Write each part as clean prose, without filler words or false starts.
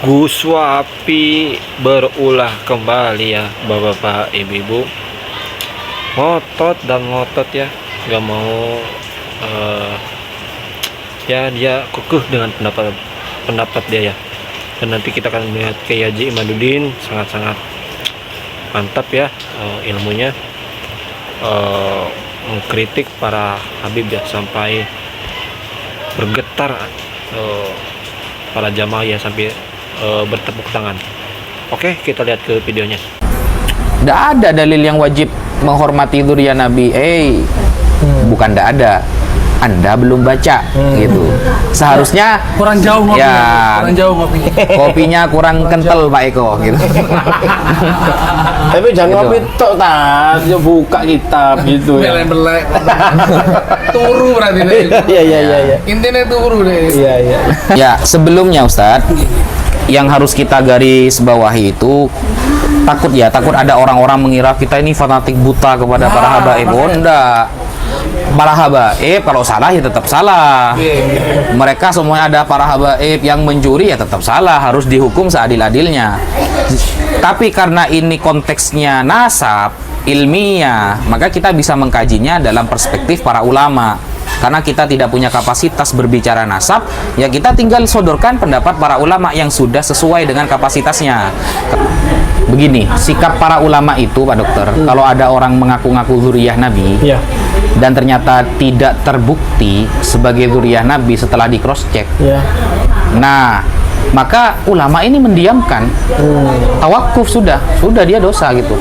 Gus Wapi berulah kembali ya bapak-bapak ibu-ibu, ngotot dan ngotot ya, nggak mau ya dia kekeh dengan pendapat dia ya. Dan nanti kita akan melihat Kiai Haji Imaduddin sangat-sangat mantap ya ilmunya, mengkritik para Habib ya sampai bergetar para jamaah ya, sampai bertepuk tangan. Oke, kita lihat ke videonya. Tidak ada dalil yang wajib menghormati dzurriyyah Nabi. Bukan tidak ada. Anda belum baca gitu. Seharusnya kurang jauh ngopi. Ya, kurang jauh ngopi. kopinya kurang kental Pak Eko gitu. Tapi jangan Gitu. ngopi tok dia buka kitab gitu ya. Belek-belek. Turu berarti deh. Iya. Intinya turu deh. Iya. Ya, sebelumnya Ustadz, yang harus kita garis bawahi itu takut ada orang-orang mengira kita ini fanatik buta kepada para habaib. Oh, enggak. Para habaib kalau salah ya tetap salah. Mereka semuanya ada para habaib yang mencuri ya tetap salah, harus dihukum seadil-adilnya. Tapi karena ini konteksnya nasab ilmiah, maka kita bisa mengkajinya dalam perspektif para ulama. Karena kita tidak punya kapasitas berbicara nasab, ya kita tinggal sodorkan pendapat para ulama yang sudah sesuai dengan kapasitasnya. Begini, sikap para ulama itu Pak Dokter, kalau ada orang mengaku-ngaku dzurriyyah Nabi, Iya. dan ternyata tidak terbukti sebagai dzurriyyah Nabi setelah di cross check, Iya. nah maka ulama ini mendiamkan, tawakuf, sudah dia dosa gitu,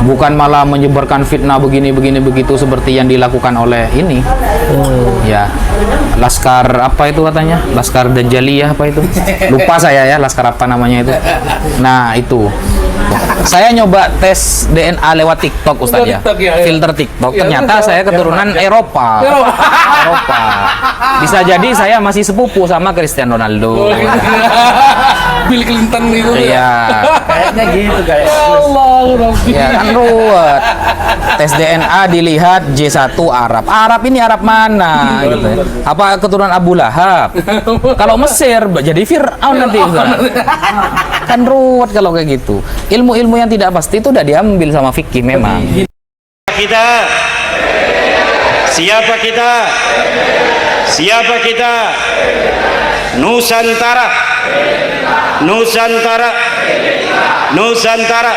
bukan malah menyebarkan fitnah begini begitu seperti yang dilakukan oleh ini ya Laskar apa itu katanya, Laskar Dajaliyah apa itu, lupa saya ya Laskar apa namanya itu. Nah itu saya nyoba tes DNA lewat TikTok Ustaz ya, TikTok, ya. filter TikTok, Ya, ternyata betul. saya keturunan Eropa. Bisa jadi saya masih sepupu sama Cristiano Ronaldo. Bill Clinton itu. Iya. Kayaknya gitu kayak. Allah, Rabbi. Ya kan ruwet. Tes DNA dilihat J1 Arab. Arab ini Arab mana gitu ya. Apa keturunan Abu Lahab? Kalau Mesir jadi Fir'aun nanti Ustaz. Kan ruwet kalau kayak gitu. Ilmu-ilmu yang tidak pasti itu udah diambil sama fikih memang. Kita siapa kita? Siapa kita? Nusantara. Nusantara. Nusantara.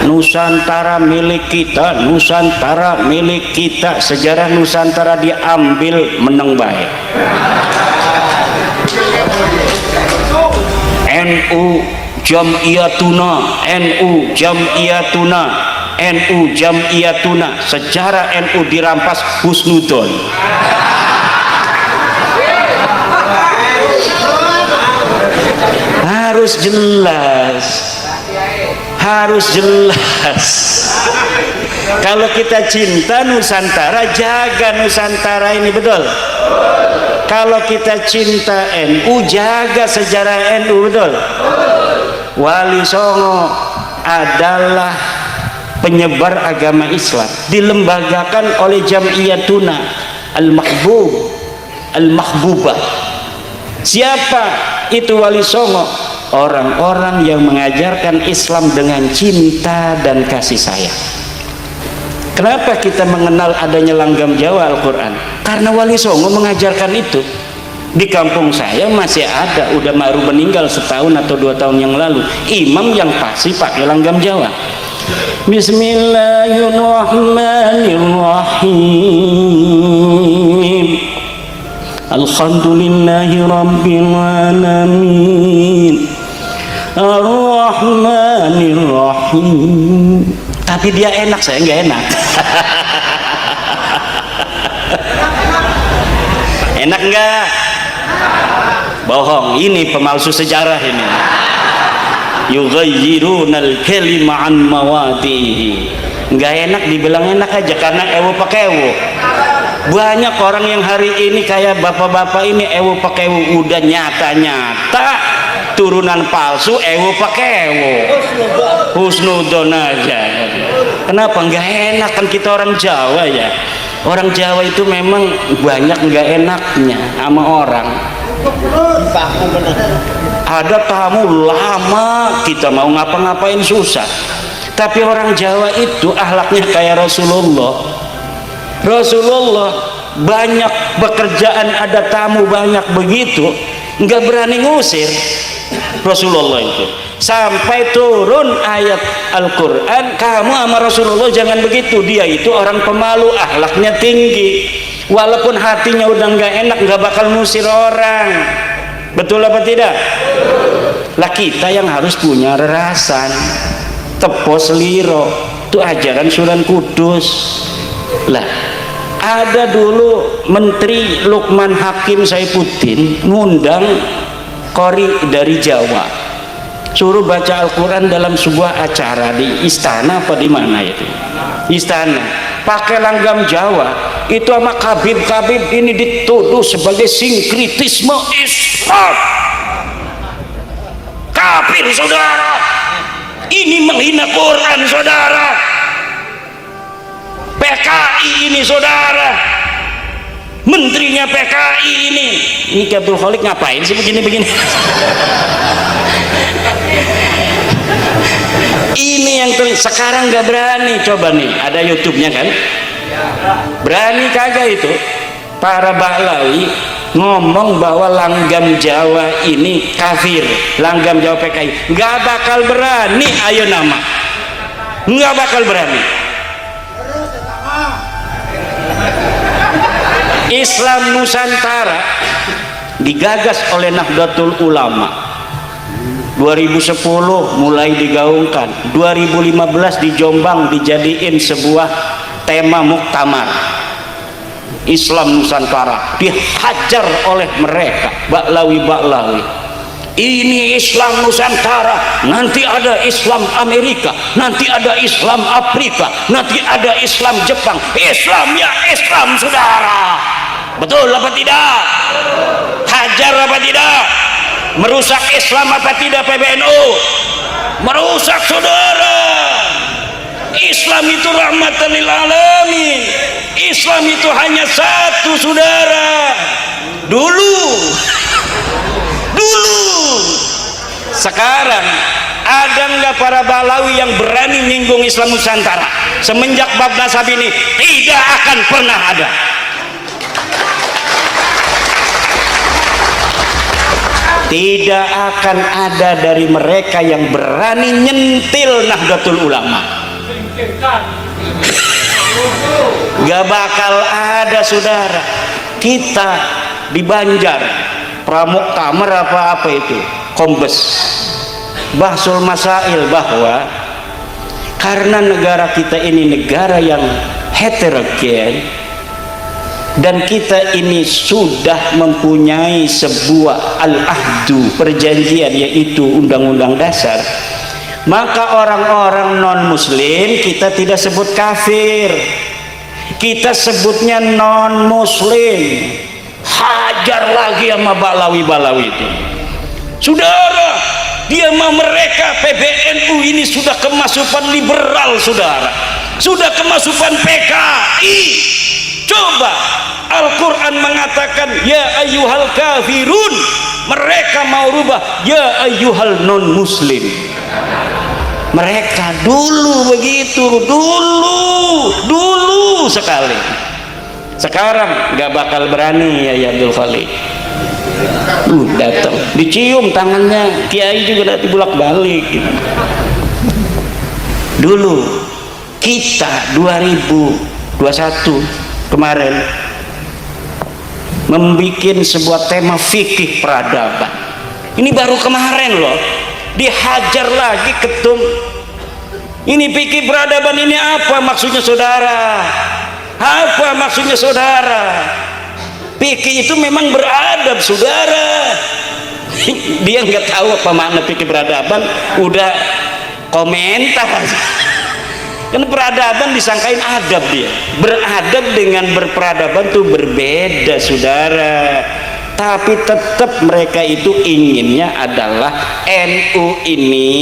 Nusantara milik kita, Nusantara milik kita. Sejarah Nusantara diambil menang baik. NU Jam'iyatuna, NU Jam'iyatuna, NU Jam'iyatuna. Sejarah NU dirampas husnudon. Harus jelas, harus jelas. Kalau kita cinta Nusantara, jaga Nusantara ini, betul. Kalau kita cinta NU, jaga sejarah NU, betul. Wali Songo adalah penyebar agama Islam, dilembagakan oleh Jam'iyatuna Al-Mahbub, Al-Mahbubah. Siapa itu Wali Songo? Orang-orang yang mengajarkan Islam dengan cinta dan kasih sayang. Kenapa kita mengenal adanya langgam Jawa Al-Quran? Karena Wali Songo mengajarkan itu. Di kampung saya masih ada, udah baru meninggal setahun atau 2 tahun yang lalu, imam yang pasti pakai langgam Jawa. Bismillahirrahmanirrahim. Alhamdulillahi Rabbil Alamin. Ar-Rahmanir-Rahim. Tapi dia enak, saya nggak enak. Enak nggak? Bohong, ini pemalsu sejarah ini. Yughayyirunal kalima an mawadihi. Nggak enak dibilang enak aja karena ewo pakai ewo. Banyak orang yang hari ini kayak bapak-bapak ini ewo pakai ewo, udah nyata-nyata turunan palsu, ewo pakai ewo, husnudon aja. Kenapa nggak enak? Kan kita orang Jawa ya. Orang Jawa itu memang banyak nggak enaknya sama orang. Ada tamu lama, kita mau ngapa-ngapain susah. Tapi orang Jawa itu akhlaknya kayak Rasulullah. Rasulullah banyak pekerjaan, ada tamu banyak begitu, nggak berani ngusir Rasulullah itu. Sampai turun ayat Al-Quran, kamu sama Rasulullah jangan begitu. Dia itu orang pemalu, akhlaknya tinggi. Walaupun hatinya udah nggak enak, nggak bakal ngusir orang. Betul apa tidak? Lah kita yang harus punya rerasan. Tepos liro itu ajaran Sunan Kudus. Lah ada dulu Menteri Lukman Hakim Saifuddin ngundang qori dari Jawa, suruh baca Al-Quran dalam sebuah acara di istana apa di mana itu, istana, pakai langgam Jawa. Itu sama Kabib-kabib ini dituduh sebagai sinkritisme Islam. Kafir saudara, ini menghina Quran saudara. PKI ini saudara, menterinya PKI ini Abdul Khalik ngapain sih begini-begini? Ini yang sekarang nggak berani. Coba nih, ada YouTube-nya kan? Berani kagak itu para Bahlawi ngomong bahwa langgam Jawa ini kafir, langgam Jawa PKI? Nggak bakal berani. Ayo nama, nggak bakal berani. Islam Nusantara digagas oleh Nahdlatul Ulama 2010 mulai digaungkan, 2015 di Jombang dijadiin sebuah tema muktamar. Islam Nusantara dihajar oleh mereka Bahlawi. Ini Islam Nusantara, nanti ada Islam Amerika, nanti ada Islam Afrika, nanti ada Islam Jepang. Islam ya Islam saudara. Betul apa tidak? Hajar apa tidak? Merusak Islam apa tidak PBNU? Merusak saudara. Islam itu rahmatan lil alamin. Islam itu hanya satu saudara. Dulu. Sekarang ada nggak para Bahlawi yang berani nyinggung Islam Nusantara? Semenjak bab nasab ini tidak akan pernah ada. Tidak akan ada dari mereka yang berani nyentil Nahdlatul Ulama. Gak bakal ada saudara. Kita di Banjar Pramuktamar apa itu Kombes Bahsul Masail bahwa karena negara kita ini negara yang heterogen dan kita ini sudah mempunyai sebuah al-ahdu perjanjian, yaitu undang-undang dasar, maka orang-orang non muslim kita tidak sebut kafir, kita sebutnya non muslim. Hajar lagi sama Bahlawi itu saudara. Dia mah mereka PBNU ini sudah kemasukan liberal saudara, sudah kemasukan PKI. Coba Al-Quran mengatakan ya ayyuhal kafirun, mereka mau rubah ya ayyuhal non muslim. Mereka dulu begitu, dulu sekali. Sekarang nggak bakal berani ya Abdul Khalik. Datang dicium tangannya kiai juga nanti bolak-balik gitu. Dulu kita 2021 kemarin membuat sebuah tema fikih peradaban. Ini baru kemarin loh, dihajar lagi ketum. Ini fikih peradaban ini apa maksudnya saudara? Apa maksudnya saudara? Fikih itu memang beradab saudara. Dia nggak tahu apa makna fikih peradaban, udah komentar. Kan peradaban disangkain adab dia. Beradab dengan berperadaban tuh berbeda saudara. tapi tetap mereka itu inginnya adalah NU ini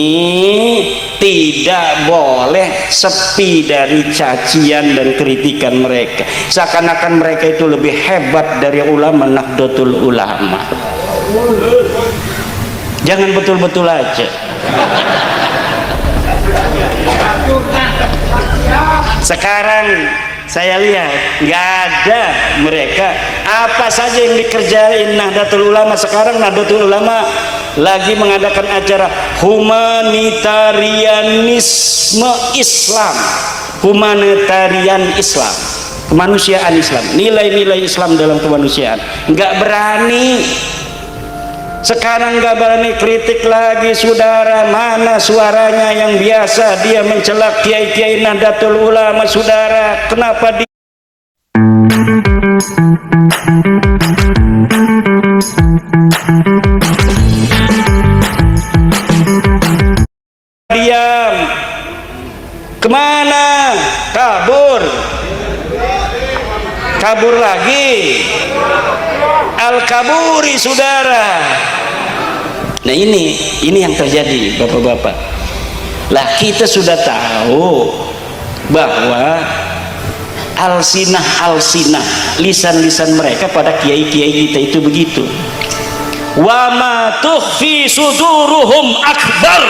tidak boleh sepi dari cacian dan kritikan mereka, seakan-akan mereka itu lebih hebat dari ulama Nahdlatul Ulama. Jangan betul-betul aja. Sekarang saya lihat nggak ada mereka, apa saja yang dikerjain Nahdlatul Ulama. Sekarang Nahdlatul Ulama lagi mengadakan acara humanitarianisme Islam, humanitarian Islam, kemanusiaan Islam, nilai-nilai Islam dalam kemanusiaan. Nggak berani sekarang, nggak berani kritik lagi, saudara. Mana suaranya yang biasa dia mencela kiai-kiai Nahdlatul Ulama, saudara? Kenapa diam? Kemana? Kabur lagi. Al-kaburi, saudara. Nah ini yang terjadi, bapak-bapak. Lah kita sudah tahu bahwa alsinah lisan-lisan mereka pada kiai-kiai kita itu begitu. Wa ma tukhfi suduruhum akbar.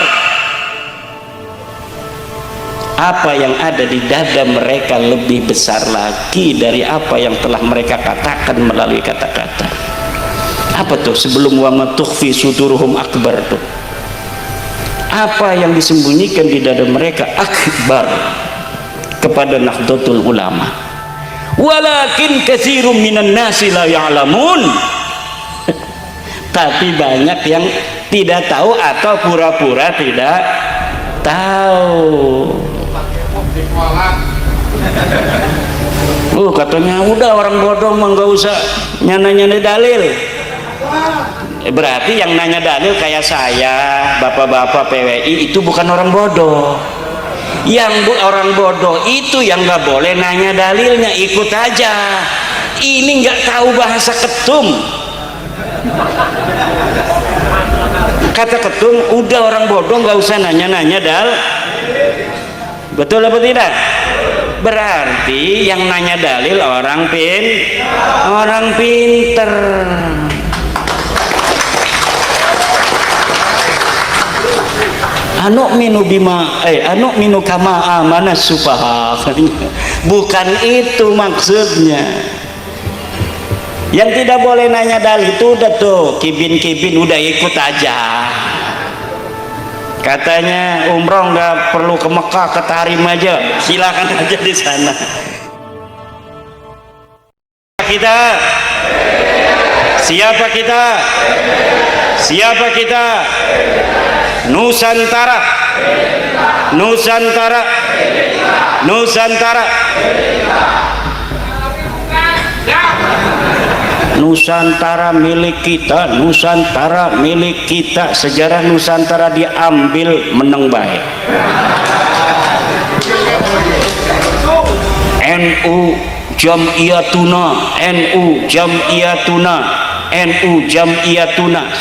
Apa yang ada di dada mereka lebih besar lagi dari apa yang telah mereka katakan melalui kata-kata. Apa tuh sebelum wa ma tukhfi suduruhum akbar tuh? Apa yang disembunyikan di dada mereka akbar kepada Nahdlatul Ulama. Walakin katsirum minan nasi la ya'lamun. Tapi banyak yang tidak tahu atau pura-pura tidak tahu. Katanya udah orang bodoh mah nggak usah nyana-nyana dalil. Berarti yang nanya dalil kayak saya, bapak-bapak PWI itu bukan orang bodoh. Yang orang bodoh itu yang nggak boleh nanya dalilnya, ikut aja. Ini nggak tahu bahasa ketum. Kata ketum, udah orang bodoh nggak usah nanya-nanya betul apa tidak? Berarti yang nanya dalil orang pinter. Anu minu kama amana sufaha. Bukan itu maksudnya. Yang tidak boleh nanya dalil itu udah tuh kibin udah ikut aja. Katanya umroh nggak perlu ke Mekah, ke Tarim aja, silakan aja di sana. Siapa kita? Nusantara. Nusantara milik kita, sejarah Nusantara diambil meneng baik. NU Jamiyatuna,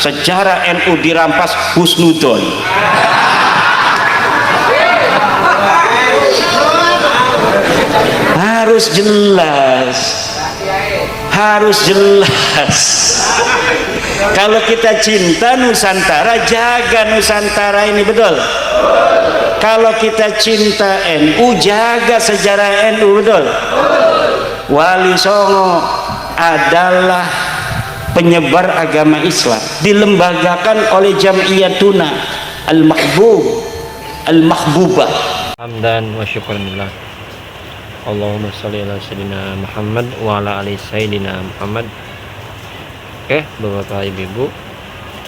sejarah NU dirampas husnudon. Harus jelas. Kalau kita cinta Nusantara, jaga Nusantara ini, betul? Kalau kita cinta NU, jaga sejarah NU, betul? Wali Songo adalah penyebar agama Islam, dilembagakan oleh Jamiyatuna Al-Mahbubah. Hamdan wa syukurillah. Allahumma sholli ala sayyidina Muhammad wa ala ali sayyidina Muhammad. Oke, Bapak Ibu,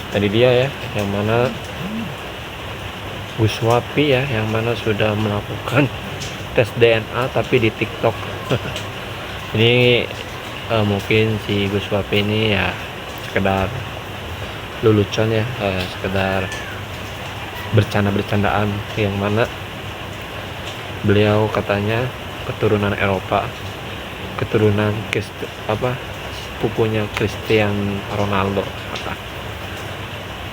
tadi dia ya, yang mana Gus Wapi ya, yang mana sudah melakukan tes DNA tapi di TikTok. Ini mungkin si Gus Wapi ini ya sekedar lelucon ya, sekedar bercanda-bercandaan, yang mana beliau katanya keturunan Eropa, keturunan sepupunya Cristiano Ronaldo.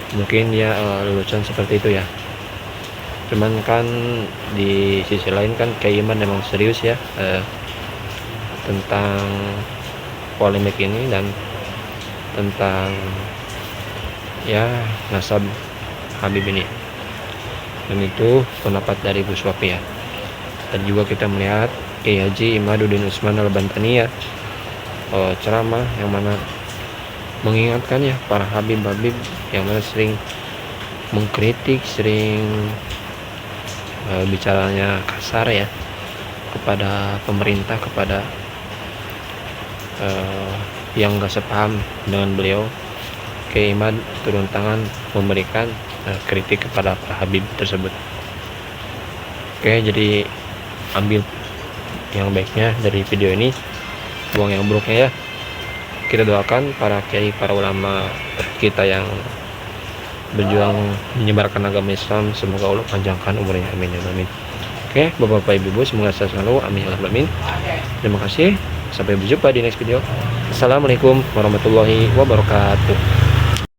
Mungkin dia lelucon seperti itu ya. Cuman kan di sisi lain kan Kiai Iman memang serius ya tentang polemik ini dan tentang ya nasab Habib ini. Dan itu pendapat dari Bu Swapi ya. Dan juga kita melihat Kiai Haji Imaduddin Utsman Al-Bantani ya ceramah yang mana mengingatkan ya para Habib-Habib yang mana sering mengkritik, sering bicaranya kasar ya kepada pemerintah, kepada yang gak sepaham dengan beliau. Kiai Imad turun tangan memberikan kritik kepada para Habib tersebut. Oke, jadi ambil yang baiknya dari video ini, buang yang buruknya ya. Kita doakan para kiai, para ulama kita yang berjuang menyebarkan agama Islam, semoga Allah panjangkan umurnya, amin ya amin. Oke, Bapak Ibu, semoga sehat selalu, amin ya rabbal alamin. Terima kasih, sampai berjumpa di next video. Assalamualaikum warahmatullahi wabarakatuh.